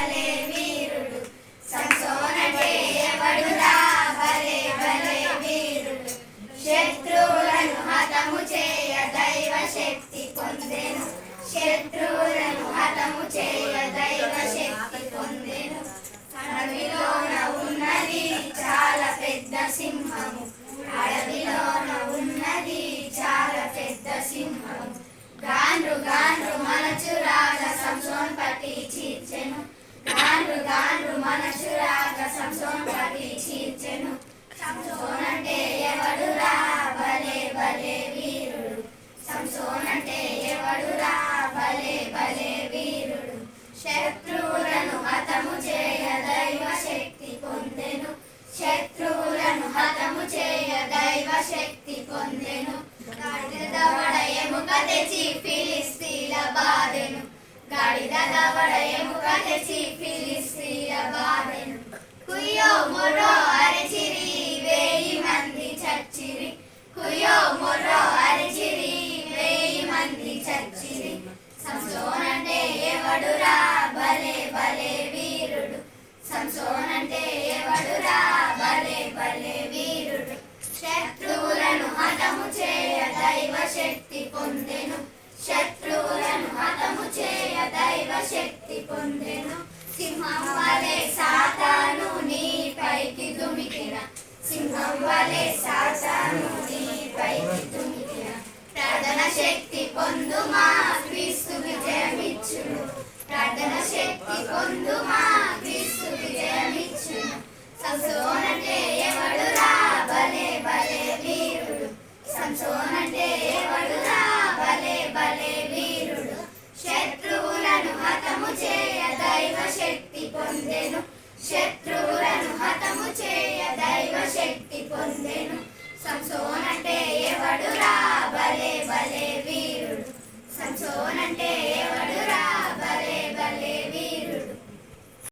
భలే వీరుడు సంసోనంటే ఎవడురా భలే భలే వీరుడు శత్రువులను హతము చేయ దైవ శక్తి పొందెను శత్రువులను హతము చేయ దైవ శక్తి పొందెను అడవిలోన ఉన్నది చాలా పెద్ద సింహము అడవిలోన ఉన్నది చాలా పెద్ద సింహము గాండ్రు గాండ్రు మనచురాగా సంసోన్ పట్టి చీర్చెను గాండ్రు గాండ్రు మనచురాగా సంసోన్ పట్టి చీర్చెను సంసోన్ అంటే ఎవడురా భలే భలే వీరుడు సంసోన్ అంటే ఎవడురా భలే భలే వీరుడు శత్రువులను హతము చేయ దైవ శక్తి పొందెను శత్రువులను హతము చేయ దైవ శక్తి పొందెను గాడిద దవడ ఎముక తెచ్చి ఫిలిస్తీల బాధెను గాడిద దవడ ఎముక తెచ్చి ఫిలిస్తీల బాధెను కుయ్యో మొర్రో అరిచిరి 1000 మంది చచ్చిరి కుయ్యో మొర్రో అరిచిరి 1000 మంది చచ్చిరి సంసోన్ అంటే ఎవడురా భలే భలే వీరుడు సంసోన్ అంటే ఎవడురా భలే భలే వీరుడు శత్రువులను హతము చేయ దైవ శక్తి పొందెను శత్రువులను హతము చేయ దైవ శక్తి పొందెను సింహం